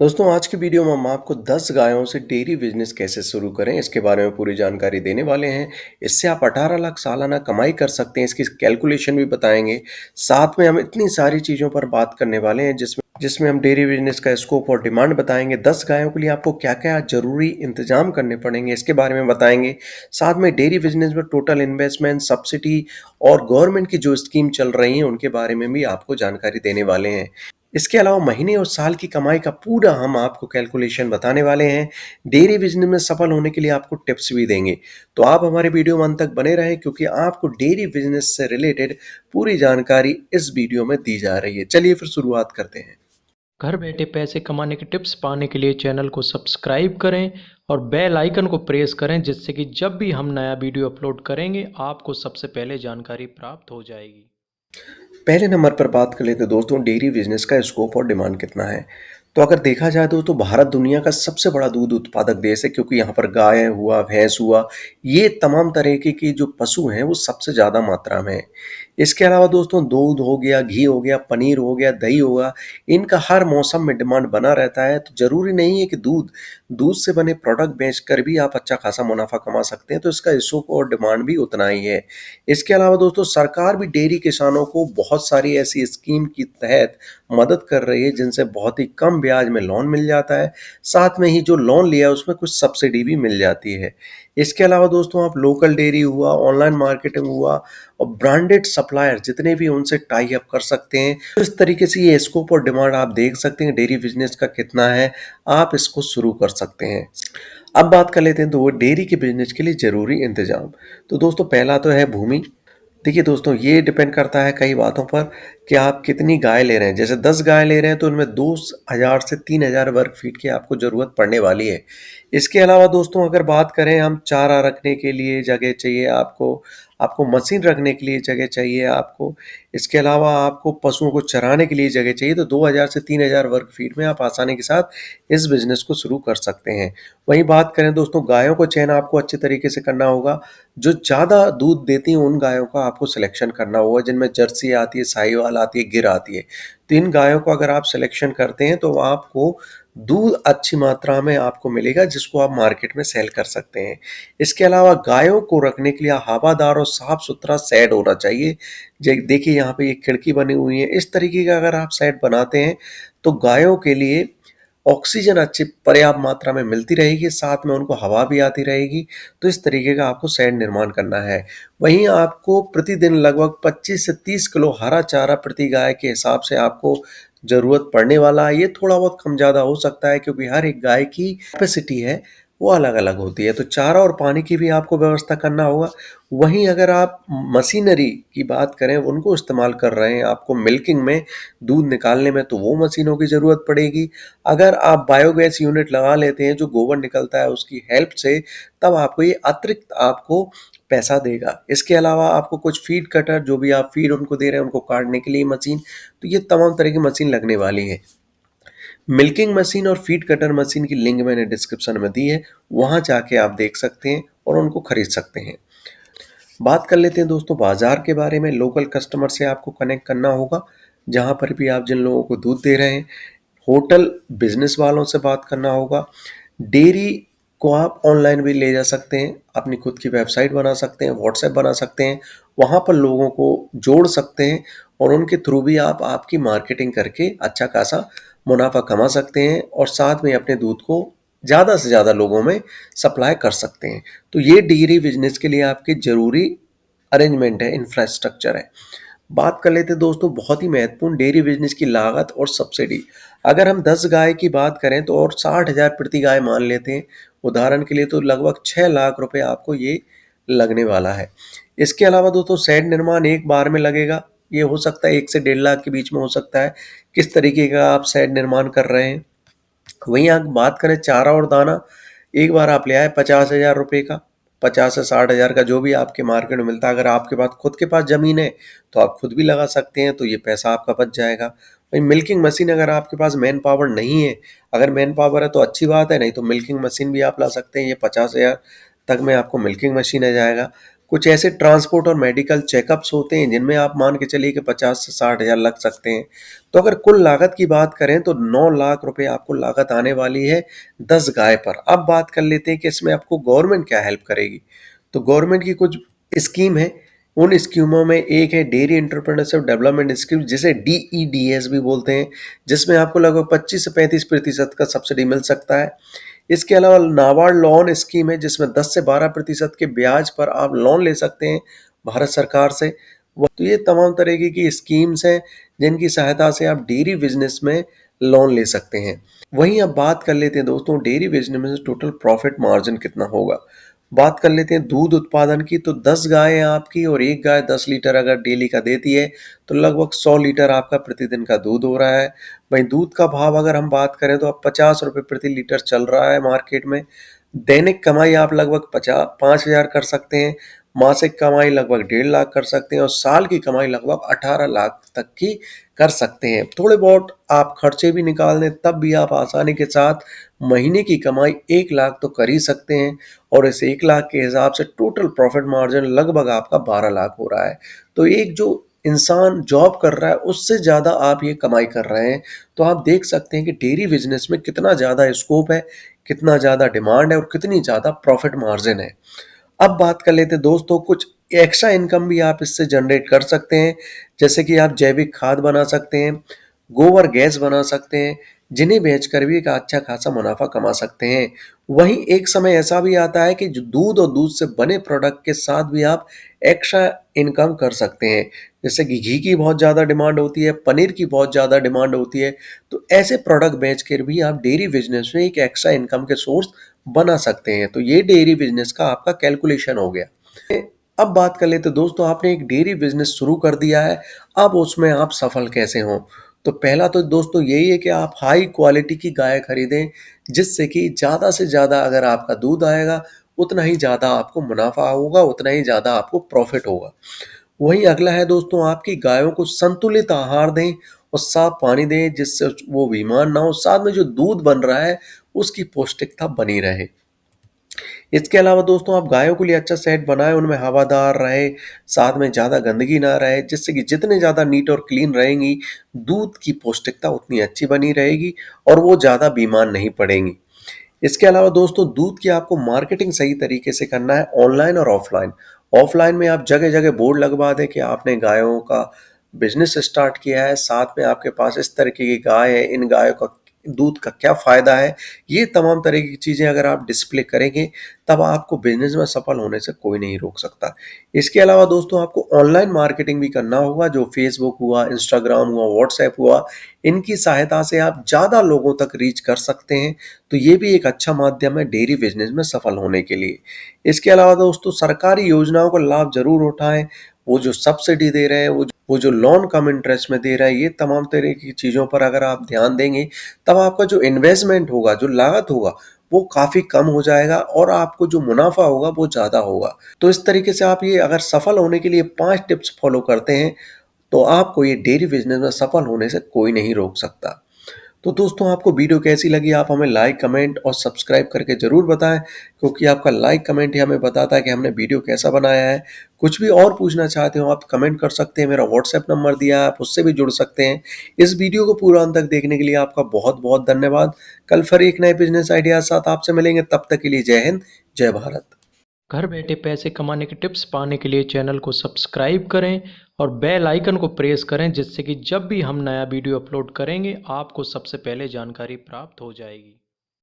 दोस्तों आज की वीडियो में हम आपको 10 गायों से डेयरी बिजनेस कैसे शुरू करें इसके बारे में पूरी जानकारी देने वाले हैं। इससे आप 18 लाख सालाना कमाई कर सकते हैं, इसकी कैलकुलेशन भी बताएंगे। साथ में हम इतनी सारी चीज़ों पर बात करने वाले हैं जिसमें जिसमें हम डेयरी बिजनेस का स्कोप और डिमांड बताएंगे। 10 गायों के लिए आपको क्या क्या जरूरी इंतजाम करने पड़ेंगे इसके बारे में बताएंगे। साथ में डेयरी बिजनेस में टोटल इन्वेस्टमेंट, सब्सिडी और गवर्नमेंट की जो स्कीम चल रही हैं उनके बारे में भी आपको जानकारी देने वाले हैं। इसके अलावा महीने और साल की कमाई का पूरा हम आपको कैलकुलेशन बताने वाले हैं। डेयरी बिजनेस में सफल होने के लिए आपको टिप्स भी देंगे। तो आप हमारे वीडियो में अंत तक बने रहें क्योंकि आपको डेयरी बिजनेस से रिलेटेड पूरी जानकारी इस वीडियो में दी जा रही है। चलिए फिर शुरुआत करते हैं। घर बैठे पैसे कमाने के टिप्स पाने के लिए चैनल को सब्सक्राइब करें और बेल आइकन को प्रेस करें, जिससे कि जब भी हम नया वीडियो अपलोड करेंगे आपको सबसे पहले जानकारी प्राप्त हो जाएगी। पहले नंबर पर बात कर लेते हैं दोस्तों, डेयरी बिजनेस का स्कोप और डिमांड कितना है। तो अगर देखा जाए तो भारत दुनिया का सबसे बड़ा दूध उत्पादक देश है, क्योंकि यहाँ पर गाय हुआ, भैंस हुआ, ये तमाम तरीके की जो पशु हैं वो सबसे ज़्यादा मात्रा में है। इसके अलावा दोस्तों दूध हो गया, घी हो गया, पनीर हो गया, दही होगा, इनका हर मौसम में डिमांड बना रहता है। तो ज़रूरी नहीं है कि दूध दूध से बने प्रोडक्ट बेचकर भी आप अच्छा खासा मुनाफा कमा सकते हैं, तो इसका स्कोप और डिमांड भी उतना ही है। इसके अलावा दोस्तों सरकार भी डेयरी किसानों को बहुत सारी ऐसी स्कीम के तहत मदद कर रही है जिनसे बहुत ही कम ब्याज में लोन मिल जाता है। साथ में ही जो लोन लिया है उसमें कुछ सब्सिडी भी मिल जाती है। इसके अलावा दोस्तों आप लोकल डेयरी हुआ, ऑनलाइन मार्केटिंग हुआ और ब्रांडेड सप्लायर जितने भी उनसे टाई अप कर सकते हैं। तो इस तरीके से ये स्कोप और डिमांड आप देख सकते हैं डेयरी बिजनेस का कितना है, आप इसको शुरू कर सकते हैं। अब बात कर लेते हैं तो वो डेयरी के बिजनेस के लिए ज़रूरी इंतजाम। तो दोस्तों पहला तो है भूमि। देखिए दोस्तों, ये डिपेंड करता है कई बातों पर कि आप कितनी गाय ले रहे हैं। जैसे 10 गाय ले रहे हैं तो उनमें 2000 से 3000 वर्ग फीट की आपको ज़रूरत पड़ने वाली है। इसके अलावा दोस्तों अगर बात करें, हम चारा रखने के लिए जगह चाहिए आपको, आपको मशीन रखने के लिए जगह चाहिए आपको। इसके अलावा आपको पशुओं को चराने के लिए जगह चाहिए। तो 2000 से 3000 वर्ग फीट में आप आसानी के साथ इस बिज़नेस को शुरू कर सकते हैं। वहीं बात करें दोस्तों, गायों को चयन आपको अच्छे तरीके से करना होगा। जो ज़्यादा दूध देती हैं उन गायों का आपको सिलेक्शन करना होगा, जिनमें जर्सी आती है, साहिवाल आती है, गिर आती है। तो इन गायों को अगर आप सिलेक्शन करते हैं तो आपको दूध अच्छी मात्रा में आपको मिलेगा, जिसको आप मार्केट में सेल कर सकते हैं। इसके अलावा गायों को रखने के लिए हवादार और साफ सुथरा शेड होना चाहिए। देखिए यहाँ पे ये खिड़की बनी हुई है, इस तरीके का अगर आप शेड बनाते हैं तो गायों के लिए ऑक्सीजन अच्छी पर्याप्त मात्रा में मिलती रहेगी, साथ में उनको हवा भी आती रहेगी। तो इस तरीके का आपको शेड निर्माण करना है। वहीं आपको प्रतिदिन लगभग 25 से 30 किलो हरा चारा प्रति गाय के हिसाब से आपको ज़रूरत पड़ने वाला है। ये थोड़ा बहुत कम ज़्यादा हो सकता है क्योंकि हर एक गाय की कैपेसिटी है वो अलग-अलग होती है। तो चारा और पानी की भी आपको व्यवस्था करना होगा। वहीं अगर आप मशीनरी की बात करें, उनको इस्तेमाल कर रहे हैं आपको मिल्किंग में, दूध निकालने में, तो वो मशीनों की ज़रूरत पड़ेगी। अगर आप बायोगैस यूनिट लगा लेते हैं जो गोबर निकलता है उसकी हेल्प से, तब आपको ये अतिरिक्त आपको पैसा देगा। इसके अलावा आपको कुछ फीड कटर, जो भी आप फीड उनको दे रहे हैं उनको काटने के लिए मशीन, तो ये तमाम तरह की मशीन लगने वाली है। मिल्किंग मशीन और फीड कटर मशीन की लिंक मैंने डिस्क्रिप्शन में दी है, वहाँ जाके आप देख सकते हैं और उनको खरीद सकते हैं। बात कर लेते हैं दोस्तों बाजार के बारे में। लोकल कस्टमर से आपको कनेक्ट करना होगा, जहाँ पर भी आप जिन लोगों को दूध दे रहे हैं। होटल बिजनेस वालों से बात करना होगा। डेयरी को आप ऑनलाइन भी ले जा सकते हैं, अपनी खुद की वेबसाइट बना सकते हैं, व्हाट्सएप बना सकते हैं, वहाँ पर लोगों को जोड़ सकते हैं और उनके थ्रू भी आप आपकी मार्केटिंग करके अच्छा खासा मुनाफा कमा सकते हैं और साथ में अपने दूध को ज़्यादा से ज़्यादा लोगों में सप्लाई कर सकते हैं। तो ये डेयरी बिजनेस के लिए आपके ज़रूरी अरेंजमेंट है, इंफ्रास्ट्रक्चर है। बात कर लेते हैं दोस्तों बहुत ही महत्वपूर्ण डेयरी बिजनेस की लागत और सब्सिडी। अगर हम 10 गाय की बात करें तो और 60,000 प्रति गाय मान लेते हैं उदाहरण के लिए, तो लगभग 6 लाख रुपए आपको ये लगने वाला है। इसके अलावा दोस्तों शेड निर्माण एक बार में लगेगा। ये हो सकता है 1 से 1.5 लाख के बीच में हो सकता है, किस तरीके का आप शेड निर्माण कर रहे हैं। वहीं आप बात करें चारा और दाना, एक बार आप ले आए 50,000 रुपये का, 50 से 60,000 का जो भी आपके मार्केट में मिलता है। अगर आपके पास खुद के पास ज़मीन है तो आप खुद भी लगा सकते हैं, तो ये पैसा आपका बच जाएगा। वहीं मिल्किंग मशीन, अगर आपके पास मैन पावर नहीं है, अगर मैन पावर है तो अच्छी बात है, नहीं तो मिल्किंग मशीन भी आप ला सकते हैं। ये 50,000 तक में आपको मिल्किंग मशीन आ जाएगा। कुछ ऐसे ट्रांसपोर्ट और मेडिकल चेकअप्स होते हैं जिनमें आप मान के चलिए कि 50 से 60 हज़ार लग सकते हैं। तो अगर कुल लागत की बात करें तो 9 लाख रुपए आपको लागत आने वाली है 10 गाय पर। अब बात कर लेते हैं कि इसमें आपको गवर्नमेंट क्या हेल्प करेगी। तो गवर्नमेंट की कुछ स्कीम है। उन स्कीमों में एक है डेयरी एंटरप्रेन्योरशिप डेवलपमेंट स्कीम, जिसे DEDS भी बोलते हैं, जिसमें आपको लगभग 25 से 35% का सब्सिडी मिल सकता है। इसके अलावा नाबार्ड लोन स्कीम है, जिसमें 10 से 12% के ब्याज पर आप लोन ले सकते हैं भारत सरकार से। तो ये तमाम तरीके की स्कीम्स हैं जिनकी सहायता से आप डेयरी बिजनेस में लोन ले सकते हैं। वहीं अब बात कर लेते हैं दोस्तों डेयरी बिजनेस में टोटल प्रॉफिट मार्जिन कितना होगा। बात कर लेते हैं दूध उत्पादन की, तो 10 गाय हैं आपकी और एक गाय 10 लीटर अगर डेली का देती है तो लगभग 100 लीटर आपका प्रतिदिन का दूध हो रहा है। वहीं दूध का भाव अगर हम बात करें तो अब 50 रुपये प्रति लीटर चल रहा है मार्केट में। दैनिक कमाई आप लगभग 5,000 कर सकते हैं, मासिक कमाई लगभग 1.5 लाख कर सकते हैं और साल की कमाई लगभग 18 लाख तक की कर सकते हैं। थोड़े बहुत आप खर्चे भी निकाल दें तब भी आप आसानी के साथ महीने की कमाई 1 लाख तो कर ही सकते हैं और इस 1 लाख के हिसाब से टोटल प्रॉफिट मार्जिन लगभग आपका 12 लाख हो रहा है। तो एक जो इंसान जॉब कर रहा है उससे ज़्यादा आप ये कमाई कर रहे हैं। तो आप देख सकते हैं कि डेयरी बिजनेस में कितना ज़्यादा स्कोप है, कितना ज़्यादा डिमांड है और कितनी ज़्यादा प्रॉफिट मार्जिन है। अब बात कर लेते हैं दोस्तों कुछ एक्स्ट्रा इनकम भी आप इससे जनरेट कर सकते हैं, जैसे कि आप जैविक खाद बना सकते हैं, गोबर गैस बना सकते हैं, जिन्हें बेचकर भी एक अच्छा खासा मुनाफा कमा सकते हैं। वहीं एक समय ऐसा भी आता है कि जो दूध और दूध से बने प्रोडक्ट के साथ भी आप एक्स्ट्रा इनकम कर सकते हैं, जैसे कि घी की बहुत ज़्यादा डिमांड होती है, पनीर की बहुत ज़्यादा डिमांड होती है। तो ऐसे प्रोडक्ट बेच कर भी आप डेयरी बिजनेस में एक एक्स्ट्रा इनकम के सोर्स बना सकते हैं। तो ये डेयरी बिजनेस का आपका कैलकुलेशन हो गया। अब बात कर लेते दोस्तों आपने एक डेयरी बिजनेस शुरू कर दिया है, अब उसमें आप सफल कैसे हों। तो पहला तो दोस्तों यही है कि आप हाई क्वालिटी की गाय खरीदें, जिससे कि ज़्यादा से ज़्यादा अगर आपका दूध आएगा उतना ही ज़्यादा आपको मुनाफा होगा, उतना ही ज़्यादा आपको प्रॉफिट होगा। वहीं अगला है दोस्तों आपकी गायों को संतुलित आहार दें और साफ पानी दें, जिससे वो बीमार ना हो, साथ में जो दूध बन रहा है उसकी पौष्टिकता बनी रहे। इसके अलावा दोस्तों आप गायों के लिए अच्छा सेट बनाएं, उनमें हवादार रहे, साथ में ज़्यादा गंदगी ना रहे, जिससे कि जितने ज़्यादा नीट और क्लीन रहेंगी दूध की पौष्टिकता उतनी अच्छी बनी रहेगी और वो ज़्यादा बीमार नहीं पड़ेंगी। इसके अलावा दोस्तों दूध की आपको मार्केटिंग सही तरीके से करना है, ऑनलाइन और ऑफलाइन। ऑफलाइन में आप जगह जगह बोर्ड लगवा दें कि आपने गायों का बिजनेस स्टार्ट किया है, साथ में आपके पास इस तरीके की गाय है, इन गायों का दूध का क्या फ़ायदा है, ये तमाम तरह की चीज़ें अगर आप डिस्प्ले करेंगे तब आपको बिजनेस में सफल होने से कोई नहीं रोक सकता। इसके अलावा दोस्तों आपको ऑनलाइन मार्केटिंग भी करना होगा, जो फेसबुक हुआ, इंस्टाग्राम हुआ, व्हाट्सएप हुआ, इनकी सहायता से आप ज़्यादा लोगों तक रीच कर सकते हैं। तो ये भी एक अच्छा माध्यम है डेयरी बिजनेस में सफल होने के लिए। इसके अलावा दोस्तों सरकारी योजनाओं का लाभ ज़रूर उठाएं, वो जो सब्सिडी दे रहे हैं, वो जो लोन कम इंटरेस्ट में दे रहा है, ये तमाम तरह की चीज़ों पर अगर आप ध्यान देंगे तब आपका जो इन्वेस्टमेंट होगा, जो लागत होगा, वो काफ़ी कम हो जाएगा और आपको जो मुनाफा होगा वो ज़्यादा होगा। तो इस तरीके से आप ये अगर सफल होने के लिए 5 टिप्स फॉलो करते हैं तो आपको ये डेयरी बिजनेस में सफल होने से कोई नहीं रोक सकता। तो दोस्तों आपको वीडियो कैसी लगी आप हमें लाइक, कमेंट और सब्सक्राइब करके ज़रूर बताएं, क्योंकि आपका लाइक कमेंट ही हमें बताता है कि हमने वीडियो कैसा बनाया है। कुछ भी और पूछना चाहते हो आप कमेंट कर सकते हैं, मेरा व्हाट्सएप नंबर दिया है, आप उससे भी जुड़ सकते हैं। इस वीडियो को पूरा अंत तक देखने के लिए आपका बहुत बहुत धन्यवाद। कल फिर एक नए बिजनेस आइडिया साथ आपसे मिलेंगे, तब तक के लिए जय हिंद, जय भारत। घर बैठे पैसे कमाने के टिप्स पाने के लिए चैनल को सब्सक्राइब करें और बेल आइकन को प्रेस करें, जिससे कि जब भी हम नया वीडियो अपलोड करेंगे आपको सबसे पहले जानकारी प्राप्त हो जाएगी।